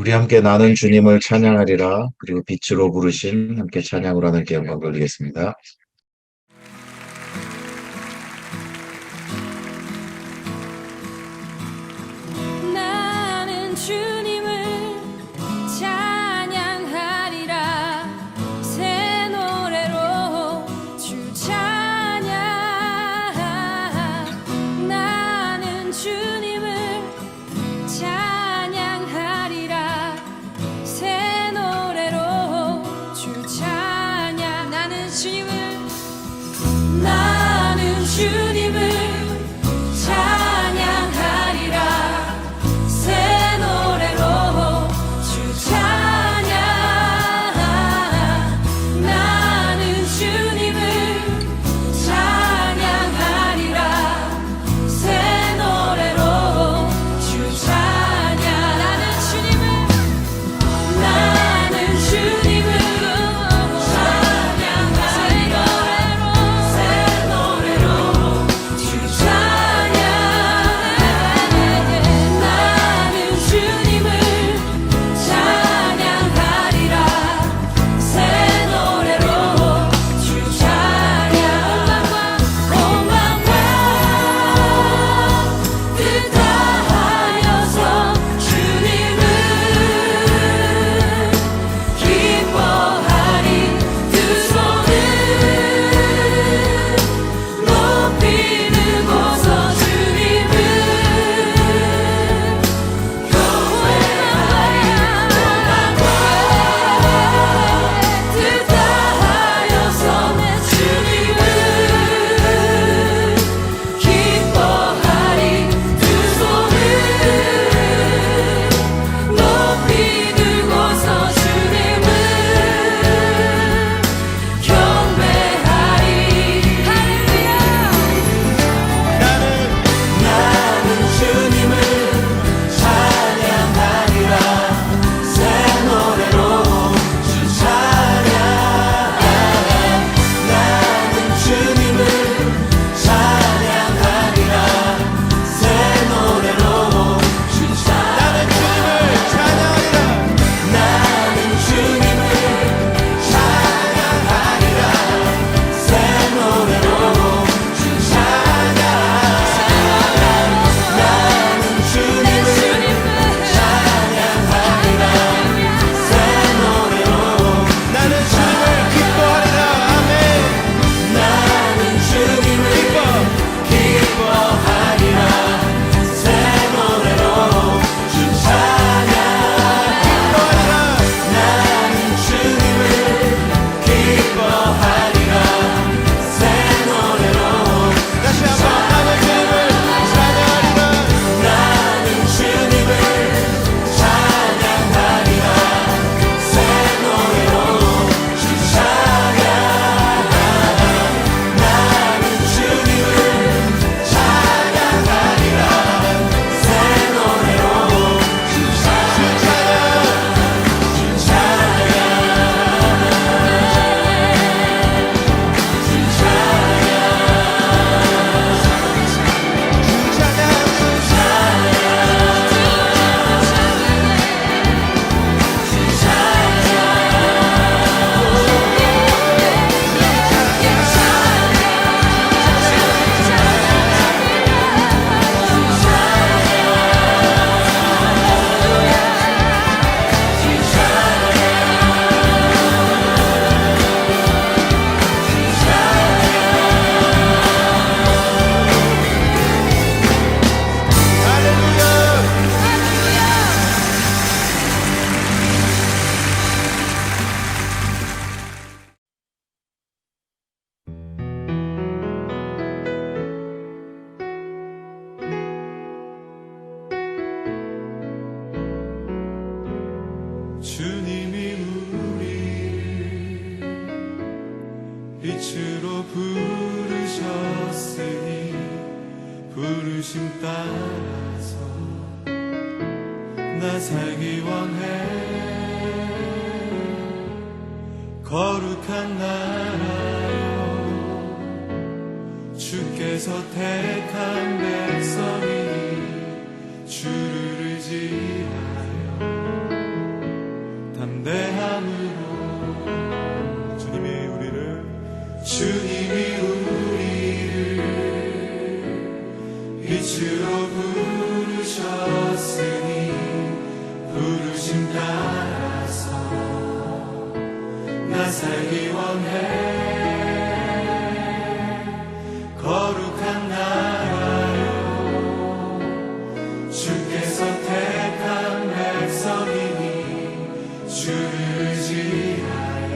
우리 함께 나는 주님을 찬양하리라. 그리고 빛으로 부르신 함께 찬양으로 하나님께 영광 돌리겠습니다. 나는 주님을 찬양하리라. 새 노래로 주 찬양. 나는 주님을 찬양하리라. 새 노래로 주 찬양. 나는 주님을 찬양하리라. 새 노래로 주 찬양. 나는 주님을 찬양하리라. 새 노래로 주 찬양. 나는 주님을 찬양하리라. 새 노래로 주 찬양. 나는 주님을 찬양하리라. 새 노래로 주 찬양. 오만과 뜻하여서 주님을 기뻐하리. 두 손을 높이 들고서 주님을 교회하리. 오만과 뜻하여서 내 주님을 기뻐하리. 두 손을 높이 들고서 주님을 경배하리. 할렐루야. 나는 주님을 찬양하리라. 새 노래로 주 찬양. 나는 주님을 찬양하리라. 새 노래로 주 찬양. 나는 주님을 찬양하리라. 새 노래로 주 찬양. 나는 주님을 찬양하리라. 새 노래로 나는 주님을 기뻐하리라. 아멘. 나는 주님을 기뻐하리라. 새 노래로 주 찬양. 나는 주님을 기뻐하리라. 새 노래로 다시 한번 나는 주님을 찬양하리라. 나는 주님을 찬양하리라. 새 노래로 주 찬양. 나는 주님을 찬양하리라. 새 노래로 주 찬양. 주 찬양. 주 주님이 우리를 빛으로 부르셨으니 부르심 따라서 나 살기 원해. 거룩한 나라요, 주께서 택한 백성이니 주를 의지하여 빛으로 부르셨으니 부르심 따라서 나 살기 원해. 거룩한 나라요 주께서 택한 백성이니 주를 의지하여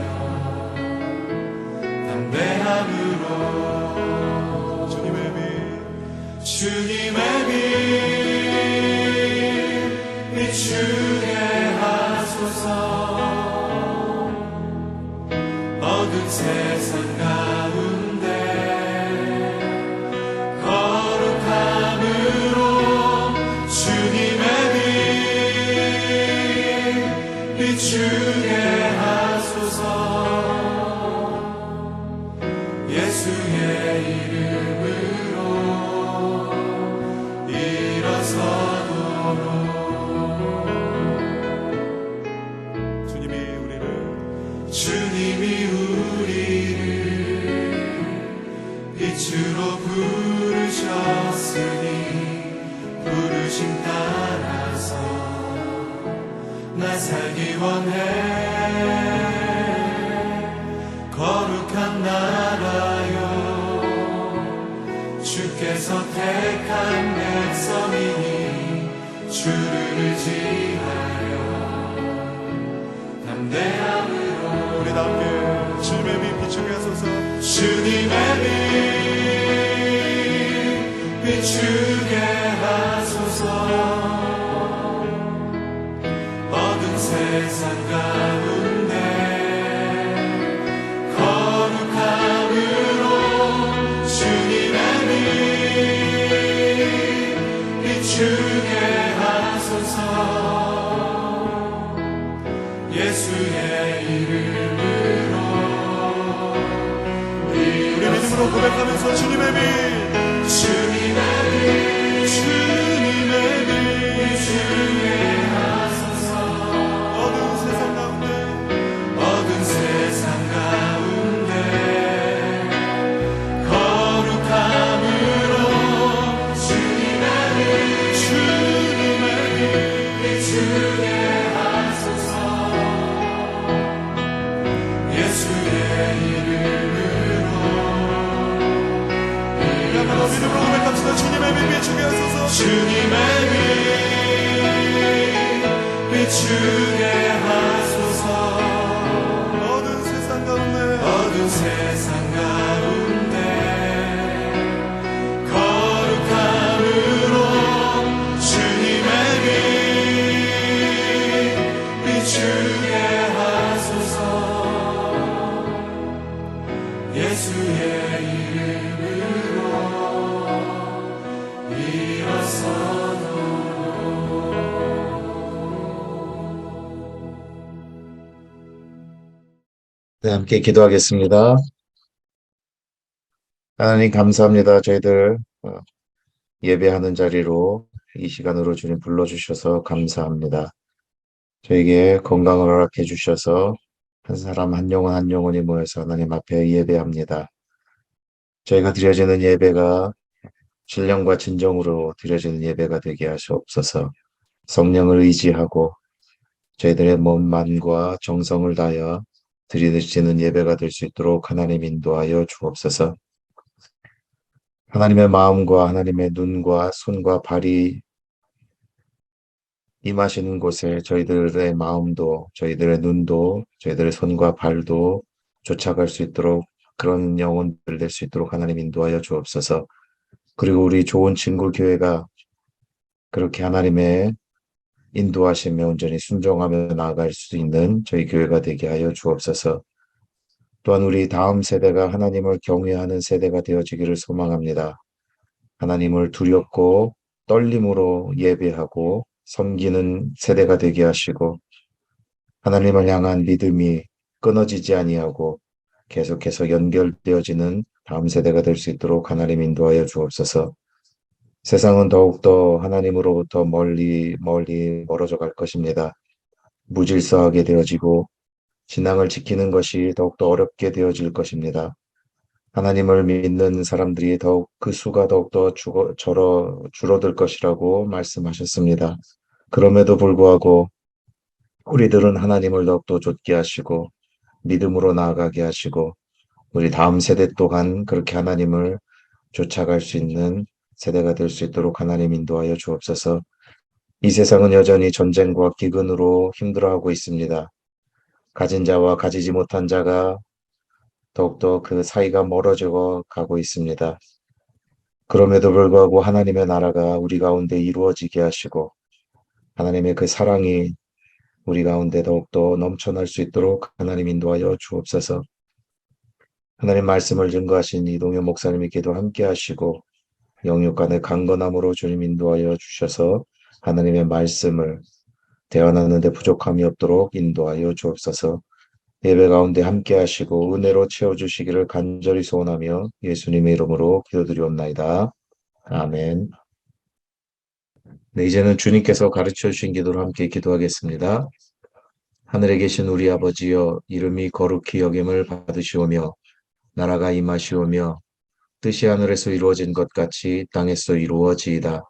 담대함으로 주님의 빛 비추게 하소서. 어두운 세상 가운데 거룩함으로 주님의 빛 비추게 하소서. 예수의 이름으로 일어서도록 주님이 우리를 빛으로 부르셨으니 부르심 따라서 나 살기 원해. 거룩한 나라요 주께서 택한 백성이니 주를 의지하여 담대함으로 우리 다 함께 주님의 빛 비추게 하소서. 주님의 빛 비추게 하소서. 어두운 세상 가운데 거룩함으로 주님의 빛 비추게 하소서. 예수의 이름으로 우리 믿음으로 고백하면서 주님의 빛 주님의 빛 주님의 빛 비추게 하소서. 어두운 세상 가운데 어두운 세상 가운데 거룩함으로 주님의 빛 비추게 하소서. 예수의 이름으로 야말로 믿음으로 고백합시다. 주님의 빛 비추게 하소서. 주님의 빛 비추게 하소서. 어두운 세상 가운데 어두운 세상 가운데 거룩함으로 주님의 빛 비추게 하소서. 예수의 이름으로 일어서도록 네, 함께 기도하겠습니다. 하나님 감사합니다. 저희들 예배하는 자리로 이 시간으로 주님 불러주셔서 감사합니다. 저에게 건강을 허락해 주셔서 한 사람 한 영혼 한 영혼이 모여서 하나님 앞에 예배합니다. 저희가 드려지는 예배가 신령과 진정으로 드려지는 예배가 되게 하시옵소서. 성령을 의지하고 저희들의 몸만과 정성을 다하여 드리시는 예배가 될 수 있도록 하나님 인도하여 주옵소서. 하나님의 마음과 하나님의 눈과 손과 발이 임하시는 곳에 저희들의 마음도 저희들의 눈도 저희들의 손과 발도 쫓아갈 수 있도록 그런 영혼들 될 수 있도록 하나님 인도하여 주옵소서. 그리고 우리 좋은 친구 교회가 그렇게 하나님의 인도하시며 온전히 순종하며 나아갈 수 있는 저희 교회가 되게 하여 주옵소서. 또한 우리 다음 세대가 하나님을 경외하는 세대가 되어지기를 소망합니다. 하나님을 두렵고 떨림으로 예배하고 섬기는 세대가 되게 하시고 하나님을 향한 믿음이 끊어지지 아니하고 계속해서 연결되어지는 다음 세대가 될 수 있도록 하나님 인도하여 주옵소서. 세상은 더욱더 하나님으로부터 멀리 멀어져 갈 것입니다. 무질서하게 되어지고 신앙을 지키는 것이 더욱더 어렵게 되어질 것입니다. 하나님을 믿는 사람들이 그 수가 더욱더 줄어들 것이라고 말씀하셨습니다. 그럼에도 불구하고 우리들은 하나님을 더욱더 좇게 하시고 믿음으로 나아가게 하시고 우리 다음 세대 또한 그렇게 하나님을 쫓아갈 수 있는 세대가 될 수 있도록 하나님 인도하여 주옵소서. 이 세상은 여전히 전쟁과 기근으로 힘들어하고 있습니다. 가진 자와 가지지 못한 자가 더욱더 그 사이가 멀어져 가고 있습니다. 그럼에도 불구하고 하나님의 나라가 우리 가운데 이루어지게 하시고 하나님의 그 사랑이 우리 가운데 더욱더 넘쳐날 수 있도록 하나님 인도하여 주옵소서. 하나님 말씀을 증거하신 이동현 목사님의 기도 함께 하시고 영육간의 강건함으로 주님 인도하여 주셔서 하나님의 말씀을 대언하는 데 부족함이 없도록 인도하여 주옵소서. 예배 가운데 함께 하시고 은혜로 채워주시기를 간절히 소원하며 예수님의 이름으로 기도드리옵나이다. 아멘. 네, 이제는 주님께서 가르쳐 주신 기도로 함께 기도하겠습니다. 하늘에 계신 우리 아버지여, 이름이 거룩히 여김을 받으시오며 나라가 임하시오며 뜻이 하늘에서 이루어진 것 같이 땅에서 이루어지이다.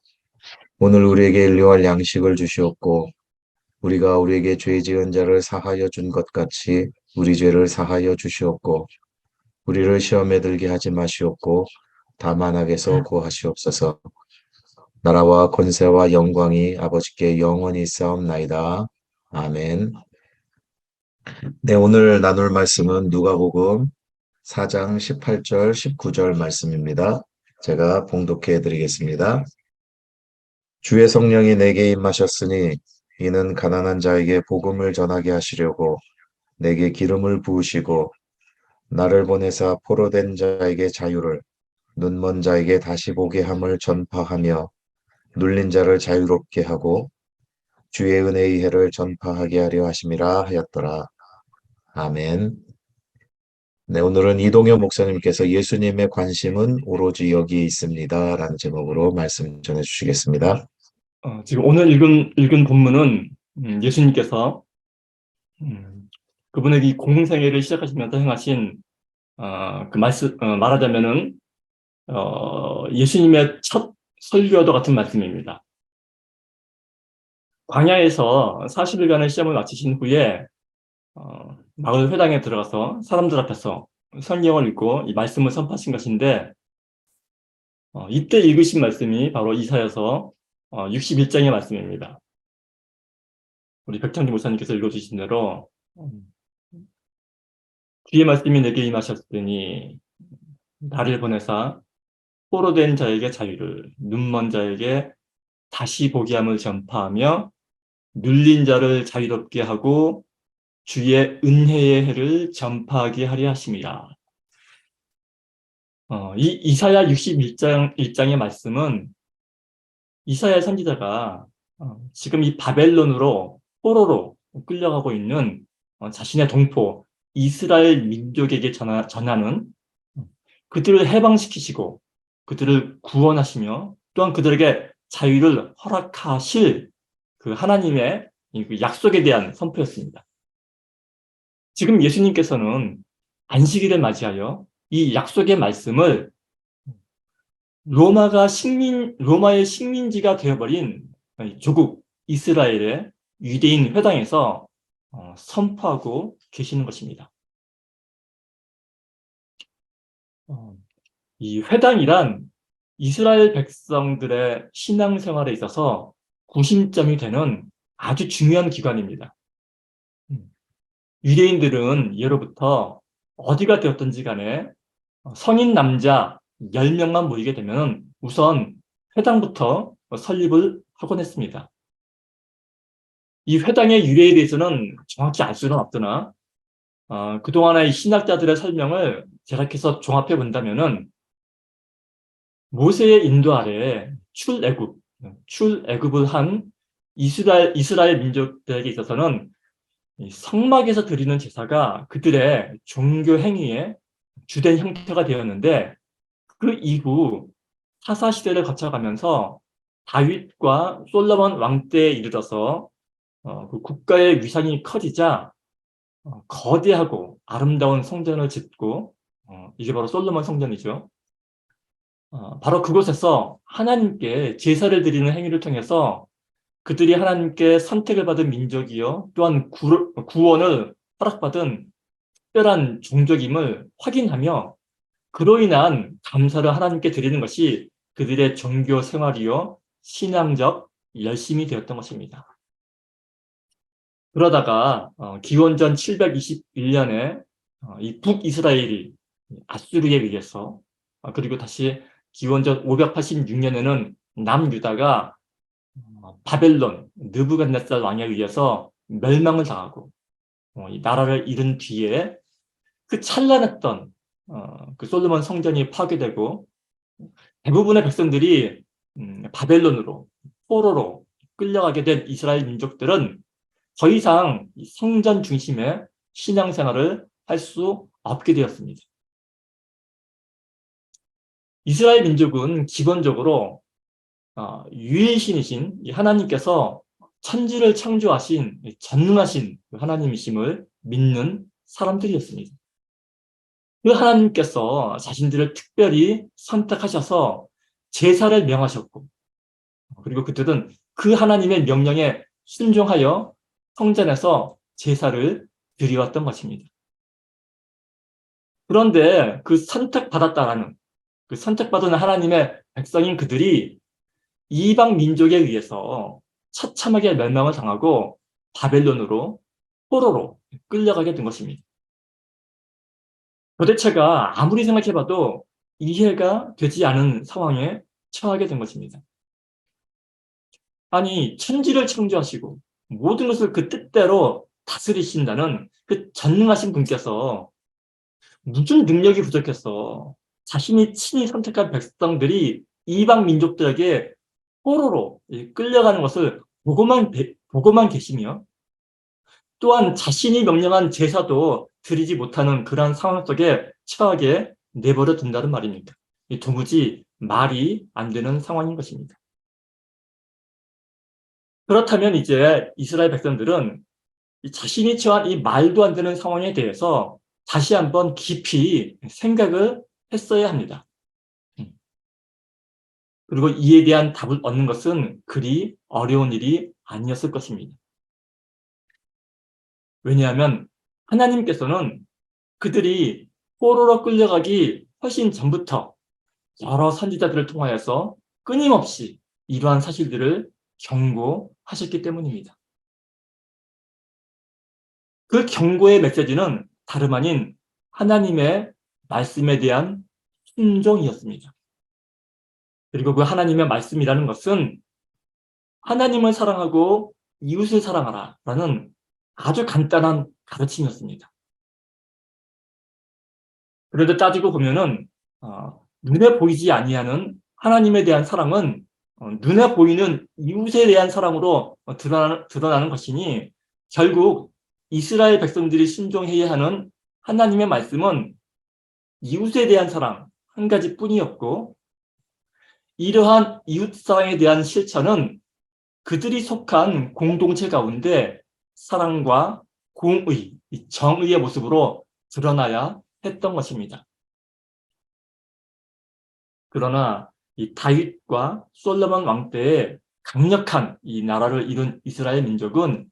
오늘 우리에게 일용할 양식을 주시옵고 우리가 우리에게 죄 지은 자를 사하여 준 것 같이 우리 죄를 사하여 주시옵고 우리를 시험에 들게 하지 마시옵고 다만 악에서 구하시옵소서. 나라와 권세와 영광이 아버지께 영원히 있사옵나이다. 아멘. 네, 오늘 나눌 말씀은 누가복음 4장 18절 19절 말씀입니다. 제가 봉독해 드리겠습니다. 주의 성령이 내게 임하셨으니 이는 가난한 자에게 복음을 전하게 하시려고 내게 기름을 부으시고 나를 보내사 포로된 자에게 자유를 눈먼 자에게 다시 보게 함을 전파하며 눌린 자를 자유롭게 하고 주의 은혜의 해를 전파하게 하려 하심이라 하였더라. 아멘. 네, 오늘은 이동현 목사님께서 예수님의 관심은 오로지 여기에 있습니다 라는 제목으로 말씀 전해 주시겠습니다. 지금 오늘 읽은 본문은 예수님께서 그분에게 이 공생애를 시작하시면서 행하신 그 말하자면은 예수님의 첫 설교와도 같은 말씀입니다. 광야에서 40일간의 시험을 마치신 후에 마을 회당에 들어가서 사람들 앞에서 성경을 읽고 이 말씀을 선포하신 것인데 이때 읽으신 말씀이 바로 이사야서 61장의 말씀입니다. 우리 백창주 목사님께서 읽어주신 대로 주의 말씀이 내게 임하셨으니 나를 보내사 포로된 자에게 자유를 눈먼 자에게 다시 보게 함을 전파하며 눌린 자를 자유롭게 하고 주의 은혜의 해를 전파하게 하려 하심이라. 이 이사야 61장의 말씀은 이사야 선지자가 지금 이 바벨론으로 포로로 끌려가고 있는 자신의 동포 이스라엘 민족에게 전하는 그들을 해방시키시고 그들을 구원하시며 또한 그들에게 자유를 허락하실 그 하나님의 그 약속에 대한 선포였습니다. 지금 예수님께서는 안식일을 맞이하여 이 약속의 말씀을 로마의 식민지가 되어버린 조국 이스라엘의 유대인 회당에서 선포하고 계시는 것입니다. 이 회당이란 이스라엘 백성들의 신앙생활에 있어서 구심점이 되는 아주 중요한 기관입니다. 유대인들은 예로부터 어디가 되었든지 간에 성인 남자 10명만 모이게 되면 우선 회당부터 설립을 하곤 했습니다. 이 회당의 유래에 대해서는 정확히 알 수는 없으나 그동안의 신학자들의 설명을 제작해서 종합해 본다면은 모세의 인도 아래 출애굽을 한 이스라엘 민족들에게 있어서는 이 성막에서 드리는 제사가 그들의 종교 행위의 주된 형태가 되었는데 그 이후 사사시대를 거쳐가면서 다윗과 솔로몬 왕 때에 이르러서 그 국가의 위상이 커지자 거대하고 아름다운 성전을 짓고 이게 바로 솔로몬 성전이죠. 바로 그곳에서 하나님께 제사를 드리는 행위를 통해서 그들이 하나님께 선택을 받은 민족이요 또한 구원을 허락받은 특별한 종족임을 확인하며 그로 인한 감사를 하나님께 드리는 것이 그들의 종교 생활이요 신앙적 열심이 되었던 것입니다. 그러다가 기원전 721년에 이 북이스라엘이 아수르에 의해서 그리고 다시 기원전 586년에는 남유다가 바벨론 느부갓네살 왕에 의해서 멸망을 당하고 이 나라를 잃은 뒤에 그 찬란했던 그 솔로몬 성전이 파괴되고 대부분의 백성들이 바벨론으로 포로로 끌려가게 된 이스라엘 민족들은 더 이상 성전 중심의 신앙생활을 할 수 없게 되었습니다. 이스라엘 민족은 기본적으로 유일신이신 하나님께서 천지를 창조하신 전능하신 하나님이심을 믿는 사람들이었습니다. 그 하나님께서 자신들을 특별히 선택하셔서 제사를 명하셨고 그리고 그들은 그 하나님의 명령에 순종하여 성전에서 제사를 드려왔던 것입니다. 그런데 그 선택받았다라는 그 선택받은 하나님의 백성인 그들이 이방 민족에 의해서 처참하게 멸망을 당하고 바벨론으로 포로로 끌려가게 된 것입니다. 도대체가 아무리 생각해봐도 이해가 되지 않은 상황에 처하게 된 것입니다. 아니, 천지를 창조하시고 모든 것을 그 뜻대로 다스리신다는 그 전능하신 분께서 무슨 능력이 부족해서 자신이 친히 선택한 백성들이 이방 민족들에게 포로로 끌려가는 것을 보고만 계시며 또한 자신이 명령한 제사도 드리지 못하는 그러한 상황 속에 처하게 내버려 둔다는 말입니다. 도무지 말이 안 되는 상황인 것입니다. 그렇다면 이제 이스라엘 백성들은 자신이 처한 이 말도 안 되는 상황에 대해서 다시 한번 깊이 생각을 했어야 합니다. 그리고 이에 대한 답을 얻는 것은 그리 어려운 일이 아니었을 것입니다. 왜냐하면 하나님께서는 그들이 포로로 끌려가기 훨씬 전부터 여러 선지자들을 통하여서 끊임없이 이러한 사실들을 경고하셨기 때문입니다. 그 경고의 메시지는 다름 아닌 하나님의 말씀에 대한 순종이었습니다. 그리고 그 하나님의 말씀이라는 것은 하나님을 사랑하고 이웃을 사랑하라 라는 아주 간단한 가르침이었습니다. 그런데 따지고 보면은 눈에 보이지 아니하는 하나님에 대한 사랑은 눈에 보이는 이웃에 대한 사랑으로 드러나는 것이니 결국 이스라엘 백성들이 순종해야 하는 하나님의 말씀은 이웃에 대한 사랑 한 가지뿐이었고 이러한 이웃사랑에 대한 실천은 그들이 속한 공동체 가운데 사랑과 공의, 정의의 모습으로 드러나야 했던 것입니다. 그러나 이 다윗과 솔로몬 왕 때의 강력한 이 나라를 이룬 이스라엘 민족은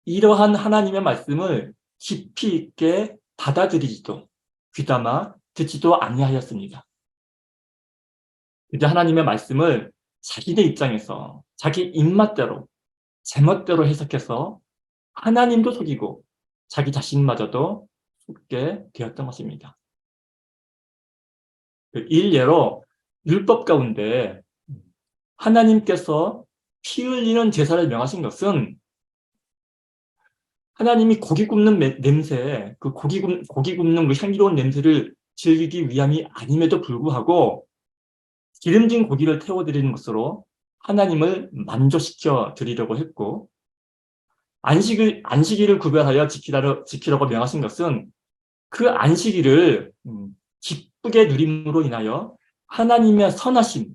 이러한 하나님의 말씀을 깊이 있게 받아들이지도 귀담아 듣지도 아니하였습니다. 이제 하나님의 말씀을 자기의 입장에서 자기 입맛대로 제멋대로 해석해서 하나님도 속이고 자기 자신마저도 속게 되었던 것입니다. 일례로 율법 가운데 하나님께서 피 흘리는 제사를 명하신 것은 하나님이 고기 굽는 냄새, 그 고기 굽는 그 향기로운 냄새를 즐기기 위함이 아님에도 불구하고 기름진 고기를 태워드리는 것으로 하나님을 만족시켜 드리려고 했고 안식일을 구별하여 지키라고 명하신 것은 그 안식일을 기쁘게 누림으로 인하여 하나님의 선하심,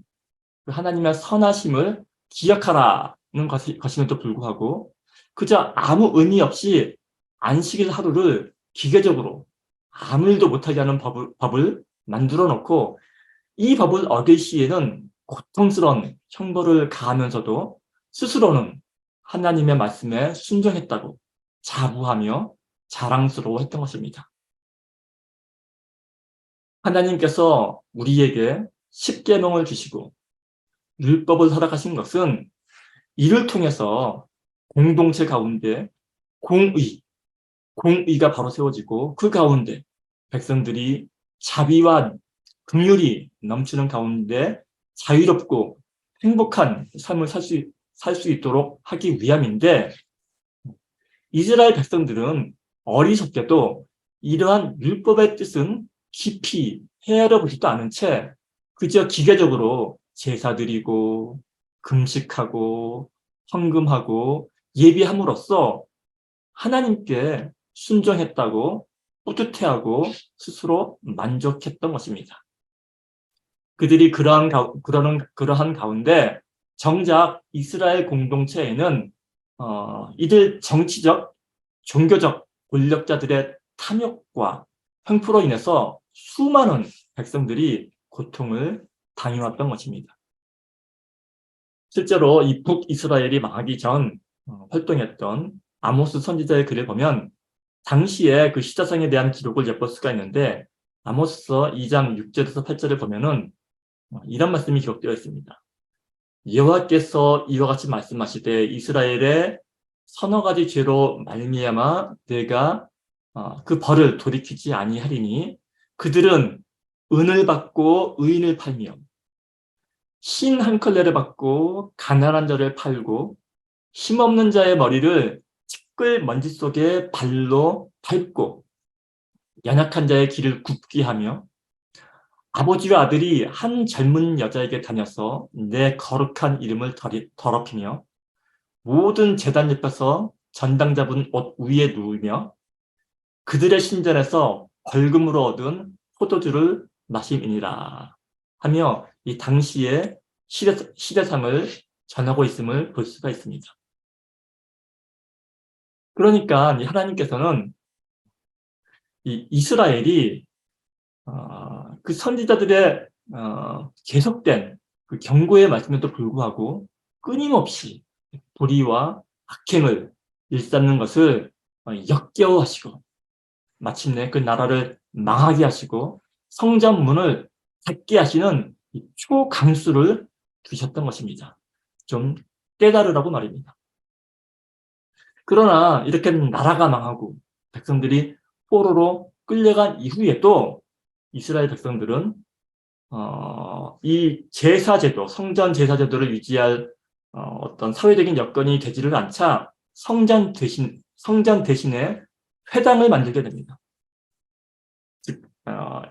그 하나님의 선하심을 기억하라는 것임에도 불구하고 그저 아무 의미 없이 안식일 하루를 기계적으로 아무 일도 못하게 하는 법을 만들어 놓고 이 법을 어길 시에는 고통스러운 형벌을 가하면서도 스스로는 하나님의 말씀에 순종했다고 자부하며 자랑스러워했던 것입니다. 하나님께서 우리에게 십계명을 주시고 율법을 허락하신 것은 이를 통해서 공동체 가운데 공의가 바로 세워지고 그 가운데 백성들이 자비와 긍휼이 넘치는 가운데 자유롭고 행복한 삶을 살 수 있도록 하기 위함인데, 이스라엘 백성들은 어리석게도 이러한 율법의 뜻은 깊이 헤아려 보지도 않은 채 그저 기계적으로 제사 드리고 금식하고 헌금하고 예비함으로써 하나님께 순종했다고 뿌듯해하고 스스로 만족했던 것입니다. 그들이 그러한 가운데 정작 이스라엘 공동체에는 이들 정치적, 종교적 권력자들의 탐욕과 횡포로 인해서 수많은 백성들이 고통을 당해왔던 것입니다. 실제로 이 북이스라엘이 망하기 전 활동했던 아모스 선지자의 글을 보면 당시에 그 시자성에 대한 기록을 엿볼 수가 있는데, 아모스서 2장 6절에서 8절을 보면은 이런 말씀이 기록되어 있습니다. 여호와께서 이와 같이 말씀하시되 이스라엘의 서너 가지 죄로 말미암아 내가 그 벌을 돌이키지 아니하리니 그들은 은을 받고 의인을 팔며 신 한 컬레를 받고 가난한 자를 팔고 힘없는 자의 머리를 티끌 먼지 속에 발로 밟고 연약한 자의 길을 굽게 하며 아버지와 아들이 한 젊은 여자에게 다녀서 내 거룩한 이름을 더럽히며 모든 제단 옆에서 전당 잡은 옷 위에 누우며 그들의 신전에서 벌금으로 얻은 포도주를 마심이니라 하며 이 당시의 시대상을 전하고 있음을 볼 수가 있습니다. 그러니까 하나님께서는 이 이스라엘이 그 선지자들의 계속된 그 경고의 말씀에도 불구하고 끊임없이 불의와 악행을 일삼는 것을 역겨워하시고 마침내 그 나라를 망하게 하시고 성전 문을 닫게 하시는 초강수를 두셨던 것입니다. 좀 깨달으라고 말입니다. 그러나 이렇게 나라가 망하고 백성들이 포로로 끌려간 이후에도 이스라엘 백성들은 이 제사제도, 성전 제사제도를 유지할 어떤 사회적인 여건이 되지를 않자 성전 대신에 회당을 만들게 됩니다. 즉,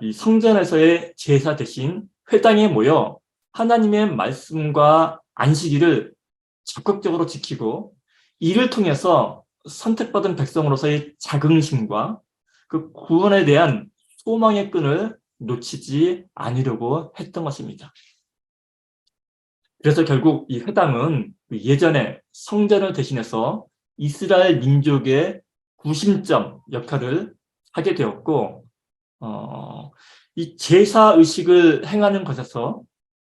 이 성전에서의 제사 대신 회당에 모여 하나님의 말씀과 안식일을 적극적으로 지키고 이를 통해서 선택받은 백성으로서의 자긍심과 그 구원에 대한 소망의 끈을 놓치지 않으려고 했던 것입니다. 그래서 결국 이 회당은 예전에 성전을 대신해서 이스라엘 민족의 구심점 역할을 하게 되었고, 이 제사의식을 행하는 것에서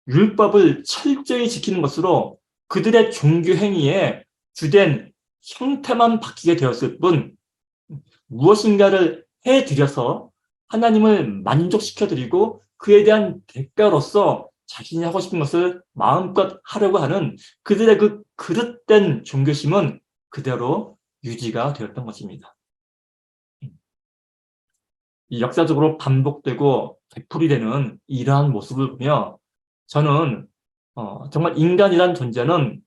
율법을 철저히 지키는 것으로 그들의 종교 행위에 주된 형태만 바뀌게 되었을 뿐 무엇인가를 해드려서 하나님을 만족시켜드리고 그에 대한 대가로서 자신이 하고 싶은 것을 마음껏 하려고 하는 그들의 그 그릇된 종교심은 그대로 유지가 되었던 것입니다. 이 역사적으로 반복되고 되풀이되는 이러한 모습을 보며 저는 정말 인간이란 존재는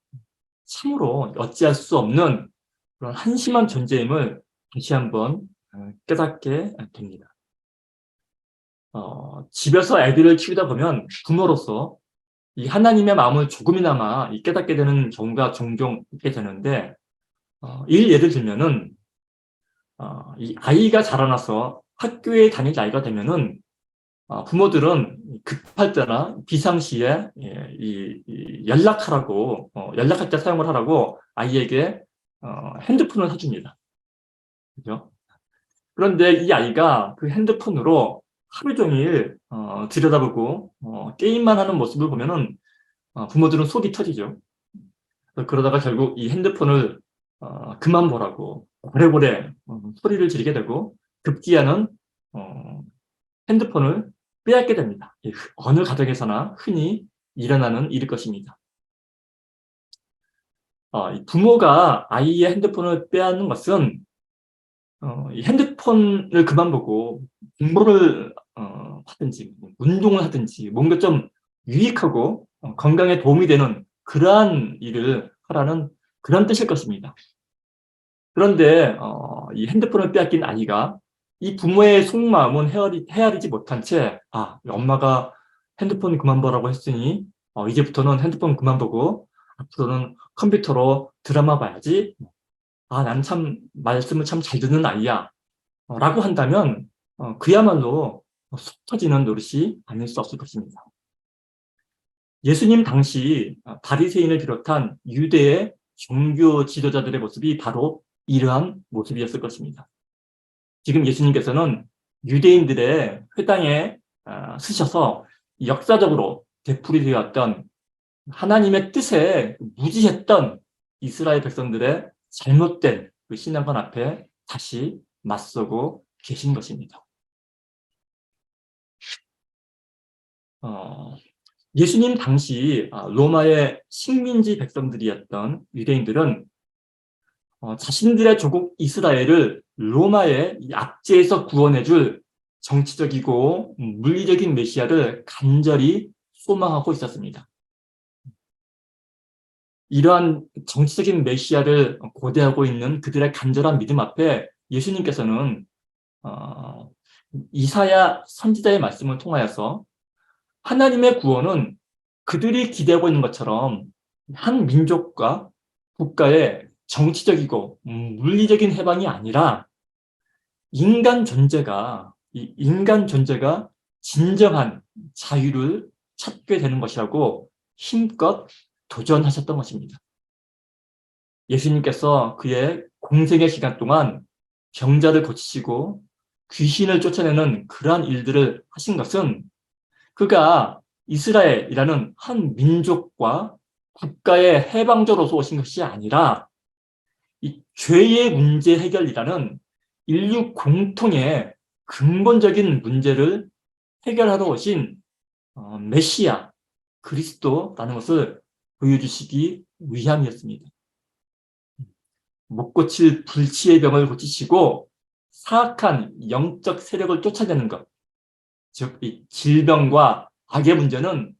참으로 어찌할 수 없는 그런 한심한 존재임을 다시 한번 깨닫게 됩니다. 집에서 애들을 키우다 보면 부모로서 이 하나님의 마음을 조금이나마 깨닫게 되는 경우가 종종 있게 되는데, 예를 들면은 이 아이가 자라나서 학교에 다닐 나이가 되면은 부모들은 급할 때나 비상시에 이 연락할 때 사용을 하라고 아이에게 핸드폰을 사줍니다. 그죠? 그런데 이 아이가 그 핸드폰으로 하루 종일 들여다보고 게임만 하는 모습을 보면은 부모들은 속이 터지죠. 그러다가 결국 이 핸드폰을 그만 보라고 오래오래 소리를 지르게 되고 급기야는 핸드폰을 빼앗게 됩니다. 어느 가정에서나 흔히 일어나는 일일 것입니다. 이 부모가 아이의 핸드폰을 빼앗는 것은 이 핸드폰을 그만 보고 공부를 하든지 운동을 하든지 뭔가 좀 유익하고 건강에 도움이 되는 그러한 일을 하라는 그런 뜻일 것입니다. 그런데 이 핸드폰을 빼앗긴 아이가 이 부모의 속마음은 헤아리지 못한 채 엄마가 핸드폰 그만 보라고 했으니 이제부터는 핸드폰 그만 보고 앞으로는 컴퓨터로 드라마 봐야지. 난 참 말씀을 참 잘 듣는 아이야. 라고 한다면 그야말로 속 터지는 노릇이 아닐 수 없을 것입니다. 예수님 당시 바리새인을 비롯한 유대의 종교 지도자들의 모습이 바로 이러한 모습이었을 것입니다. 지금 예수님께서는 유대인들의 회당에 서셔서 역사적으로 되풀이되었던 하나님의 뜻에 무지했던 이스라엘 백성들의 잘못된 그 신앙관 앞에 다시 맞서고 계신 것입니다. 예수님 당시 로마의 식민지 백성들이었던 유대인들은 자신들의 조국 이스라엘을 로마의 압제에서 구원해줄 정치적이고 물리적인 메시아를 간절히 소망하고 있었습니다. 이러한 정치적인 메시아를 고대하고 있는 그들의 간절한 믿음 앞에 예수님께서는 이사야 선지자의 말씀을 통하여서 하나님의 구원은 그들이 기대하고 있는 것처럼 한 민족과 국가의 정치적이고 물리적인 해방이 아니라 인간 존재가 진정한 자유를 찾게 되는 것이라고 힘껏 도전하셨던 것입니다. 예수님께서 그의 공생의 기간 동안 병자를 고치시고 귀신을 쫓아내는 그러한 일들을 하신 것은 그가 이스라엘이라는 한 민족과 국가의 해방자로서 오신 것이 아니라 이 죄의 문제 해결이라는 인류 공통의 근본적인 문제를 해결하러 오신 메시아 그리스도라는 것을 보여주시기 위함이었습니다. 못 고칠 불치의 병을 고치시고 사악한 영적 세력을 쫓아내는 것, 즉 이 질병과 악의 문제는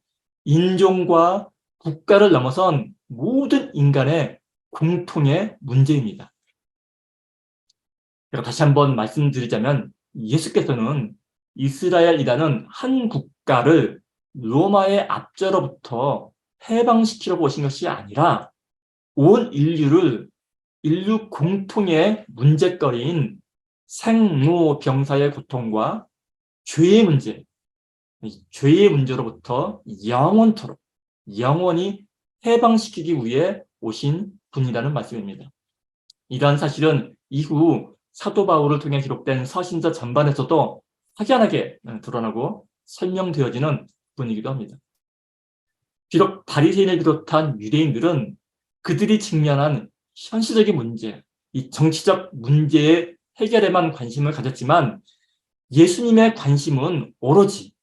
인종과 국가를 넘어선 모든 인간의 공통의 문제입니다. 제가 다시 한번 말씀드리자면 예수께서는 이스라엘이라는 한 국가를 로마의 압제로부터 해방시키려고 오신 것이 아니라 온 인류 공통의 문제거리인 생로병사의 고통과 죄의 문제로부터 영원토록 영원히 해방시키기 위해 오신 분이라는 말씀입니다. 이러한 사실은 이후 사도 바울을 통해 기록된 서신서 전반에서도 확연하게 드러나고 설명되어지는 분이기도 합니다. 비록 바리새인을 비롯한 유대인들은 그들이 직면한 현실적인 문제, 이 정치적 문제의 해결에만 관심을 가졌지만 예수님의 관심은 오로지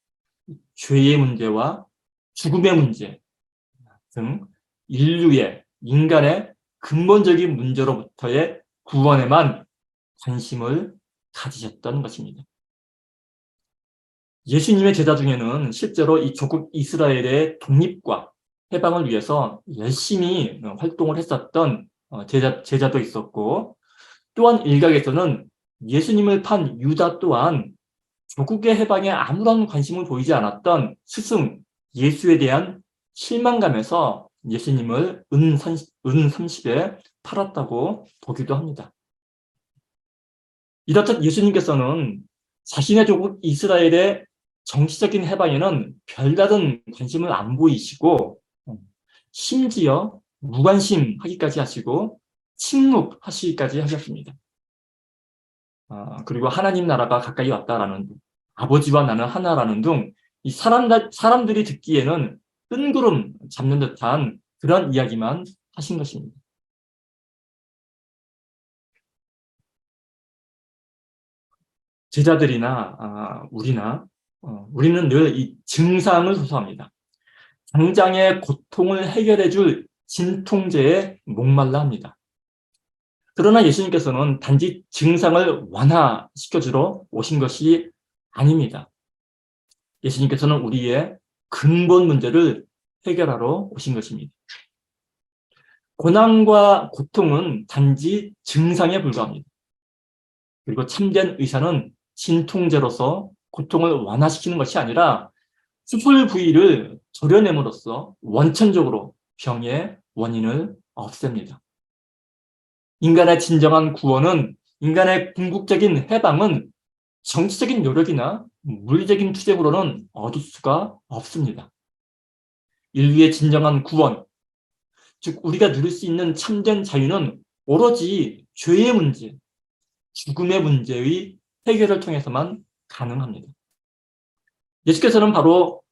죄의 문제와 죽음의 문제 등 인간의 근본적인 문제로부터의 구원에만 관심을 가지셨던 것입니다. 예수님의 제자 중에는 실제로 이 조국 이스라엘의 독립과 해방을 위해서 열심히 활동을 했었던 제자도 있었고, 또한 일각에서는 예수님을 판 유다 또한 조국의 해방에 아무런 관심을 보이지 않았던 스승 예수에 대한 실망감에서 예수님을 은 30에 팔았다고 보기도 합니다. 이렇듯 예수님께서는 자신의 조국 이스라엘의 정치적인 해방에는 별다른 관심을 안 보이시고 심지어 무관심하기까지 하시고 침묵하시기까지 하셨습니다. 그리고 하나님 나라가 가까이 왔다라는 등, 아버지와 나는 하나라는 등 이 사람들이 듣기에는 뜬구름 잡는 듯한 그런 이야기만 하신 것입니다. 제자들이나 우리는 늘 이 증상을 호소합니다. 당장의 고통을 해결해 줄 진통제에 목말라 합니다. 그러나 예수님께서는 단지 증상을 완화시켜주러 오신 것이 아닙니다. 예수님께서는 우리의 근본 문제를 해결하러 오신 것입니다. 고난과 고통은 단지 증상에 불과합니다. 그리고 참된 의사는 진통제로서 고통을 완화시키는 것이 아니라 수술 부위를 도려냄으로써 원천적으로 병의 원인을 없앱니다. 인간의 진정한 구원은, 인간의 궁극적인 해방은 정치적인 노력이나 물리적인 투쟁으로는 얻을 수가 없습니다. 인류의 진정한 구원, 즉 우리가 누릴 수 있는 참된 자유는 오로지 죄의 문제, 죽음의 문제의 해결을 통해서만 가능합니다. 예수께서는 바로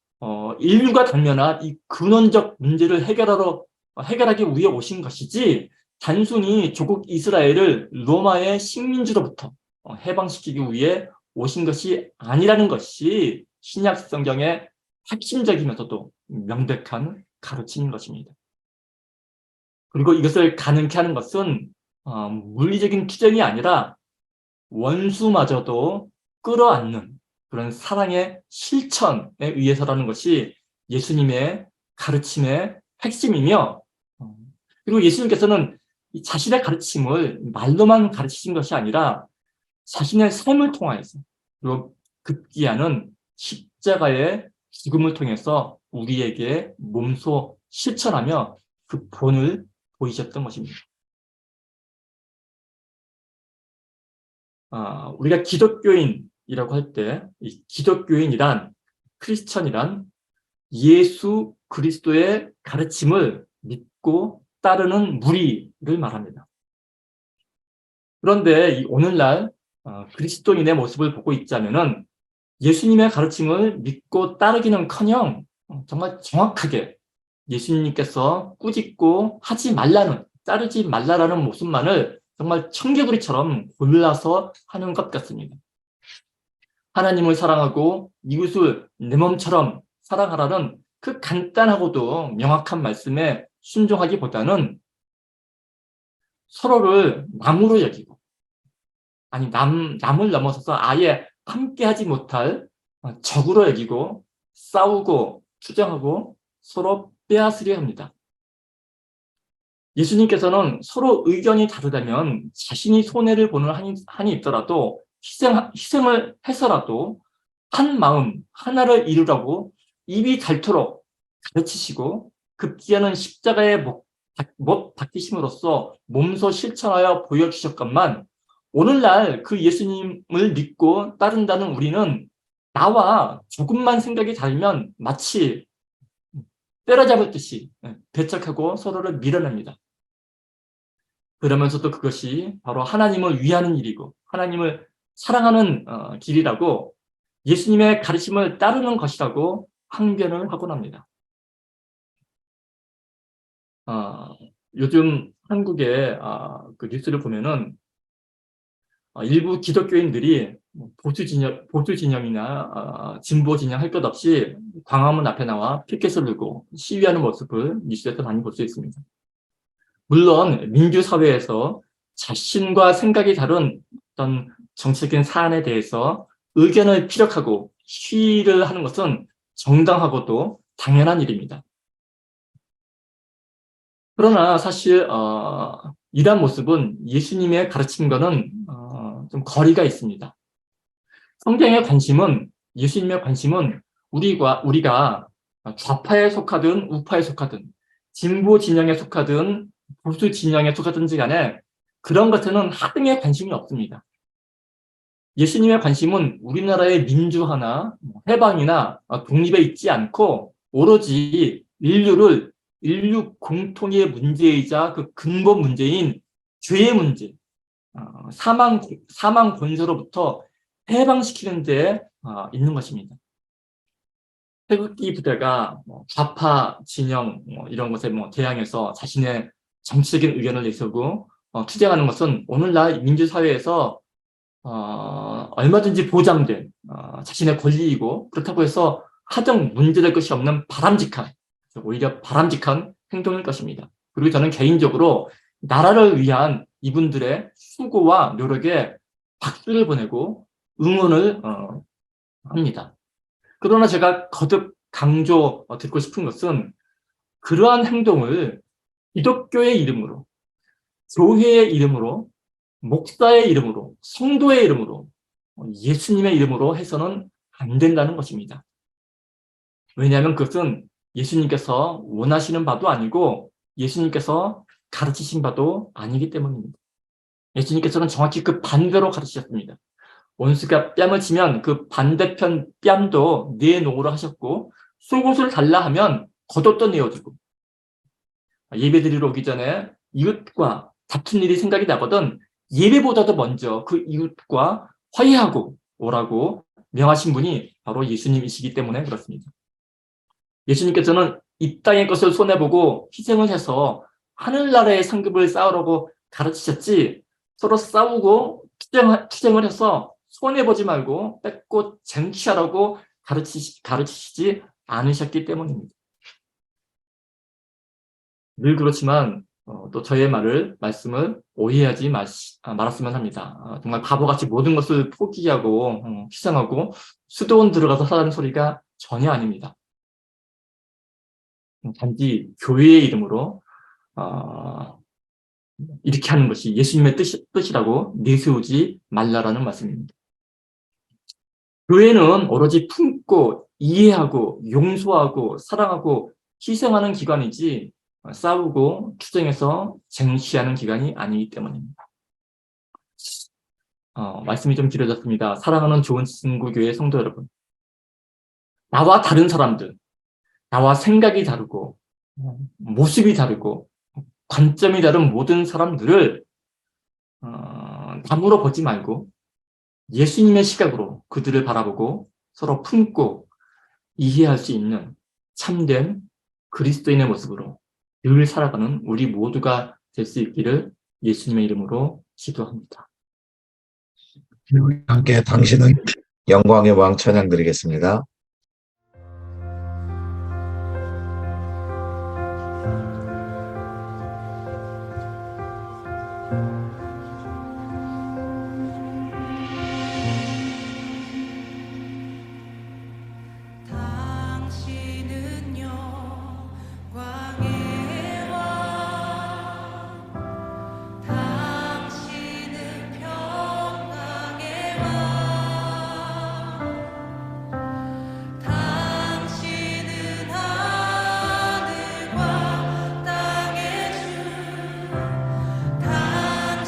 인류가 당면한 이 근원적 문제를 해결하기 위해 오신 것이지, 단순히 조국 이스라엘을 로마의 식민지로부터 해방시키기 위해 오신 것이 아니라는 것이 신약 성경의 핵심적이면서도 명백한 가르침인 것입니다. 그리고 이것을 가능케 하는 것은 물리적인 투쟁이 아니라 원수마저도 끌어안는 그런 사랑의 실천에 의해서라는 것이 예수님의 가르침의 핵심이며, 그리고 예수님께서는 자신의 가르침을 말로만 가르치신 것이 아니라 자신의 삶을 통하여서, 그리고 급기야는 십자가의 죽음을 통해서 우리에게 몸소 실천하며 그 본을 보이셨던 것입니다. 우리가 기독교인이라고 할 때, 이 기독교인이란, 크리스천이란 예수 그리스도의 가르침을 믿고 따르는 무리를 말합니다. 그런데 이 오늘날 그리스도인의 모습을 보고 있자면은 예수님의 가르침을 믿고 따르기는커녕 정말 정확하게 예수님께서 꾸짖고 하지 말라는, 따르지 말라라는 모습만을 정말 청개구리처럼 골라서 하는 것 같습니다. 하나님을 사랑하고 이웃을 내 몸처럼 사랑하라는 그 간단하고도 명확한 말씀에 순종하기보다는 서로를 남으로 여기고, 아니 남을 넘어서서 아예 함께하지 못할 적으로 여기고 싸우고 투정하고 서로 빼앗으려 합니다. 예수님께서는 서로 의견이 다르다면 자신이 손해를 보는 한이 있더라도 희생을 해서라도 한 마음 하나를 이루라고 입이 닳도록 가르치시고, 급기야는 십자가에 못 박히심으로써 몸소 실천하여 보여주셨건만, 오늘날 그 예수님을 믿고 따른다는 우리는 나와 조금만 생각이 다르면 마치 때려잡을 듯이 배척하고 서로를 밀어냅니다. 그러면서도 그것이 바로 하나님을 위하는 일이고 하나님을 사랑하는 길이라고, 예수님의 가르침을 따르는 것이라고 항변을 하곤 합니다. 요즘 한국의 그 뉴스를 보면은 일부 기독교인들이 보수 진영이나 진보 진영 할 것 없이 광화문 앞에 나와 피켓을 들고 시위하는 모습을 뉴스에서 많이 볼 수 있습니다. 물론 민주사회에서 자신과 생각이 다른 어떤 정치적인 사안에 대해서 의견을 피력하고 시위를 하는 것은 정당하고도 당연한 일입니다. 그러나 사실 이러한 모습은 예수님의 가르침과는 좀 거리가 있습니다. 성경의 관심은, 예수님의 관심은 우리가 좌파에 속하든 우파에 속하든 진보 진영에 속하든 보수 진영에 속하든지 간에 그런 것에는 하등의 관심이 없습니다. 예수님의 관심은 우리나라의 민주화나 해방이나 독립에 있지 않고 오로지 인류 공통의 문제이자 그 근본 문제인 죄의 문제, 사망 권세로부터 해방시키는 데 있는 것입니다. 태극기 부대가 좌파 진영 이런 것에 대항해서 자신의 정치적인 의견을 내세우고 투쟁하는 것은 오늘날 민주사회에서 얼마든지 보장된 자신의 권리이고, 그렇다고 해서 하등 문제될 것이 없는 오히려 바람직한 행동일 것입니다. 그리고 저는 개인적으로 나라를 위한 이분들의 수고와 노력에 박수를 보내고 응원을 합니다. 그러나 제가 거듭 강조 듣고 싶은 것은, 그러한 행동을 기독교의 이름으로, 교회의 이름으로, 목사의 이름으로, 성도의 이름으로, 예수님의 이름으로 해서는 안 된다는 것입니다. 왜냐하면 그것은 예수님께서 원하시는 바도 아니고 예수님께서 가르치신 바도 아니기 때문입니다. 예수님께서는 정확히 그 반대로 가르치셨습니다. 원수가 뺨을 치면 그 반대편 뺨도 내놓으라 하셨고, 속옷을 달라 하면 겉옷도 내어주고, 예배드리러 오기 전에 이웃과 다툰 일이 생각이 나거든 예배보다도 먼저 그 이웃과 화해하고 오라고 명하신 분이 바로 예수님이시기 때문에 그렇습니다. 예수님께서는 이 땅의 것을 손해보고 희생을 해서 하늘나라의 상급을 쌓으라고 가르치셨지, 서로 싸우고 투쟁을 해서 손해보지 말고 뺏고 쟁취하라고 가르치시지 않으셨기 때문입니다. 늘 그렇지만 또 저의 말씀을 오해하지 말았으면 합니다. 정말 바보같이 모든 것을 포기하고 희생하고 수도원 들어가서 하라는 소리가 전혀 아닙니다. 단지 교회의 이름으로 이렇게 하는 것이 예수님의 뜻이라고 내세우지 말라라는 말씀입니다. 교회는 오로지 품고 이해하고 용서하고 사랑하고 희생하는 기관이지 싸우고 투쟁해서 쟁취하는 기관이 아니기 때문입니다. 말씀이 좀 길어졌습니다. 사랑하는 좋은 친구교회 성도 여러분, 나와 다른 사람들, 나와 생각이 다르고 모습이 다르고 관점이 다른 모든 사람들을 남으로 보지 말고 예수님의 시각으로 그들을 바라보고 서로 품고 이해할 수 있는 참된 그리스도인의 모습으로 늘 살아가는 우리 모두가 될 수 있기를 예수님의 이름으로 기도합니다. 함께 당신은 영광의 왕 찬양 드리겠습니다. 당신은 영광의 왕, 당신은 평강의 왕, 당신은 하늘과 땅의 주, 당신은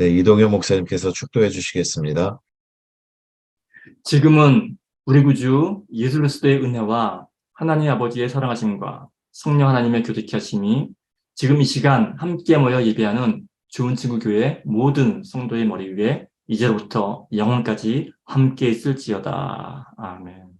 네, 이동현 목사님께서 축도해 주시겠습니다. 지금은 우리 구주 예수 그리스도의 은혜와 하나님 아버지의 사랑하심과 성령 하나님의 교제케 하심이 지금 이 시간 함께 모여 예배하는 좋은 친구 교회 모든 성도의 머리 위에 이제로부터 영원까지 함께 있을지어다. 아멘.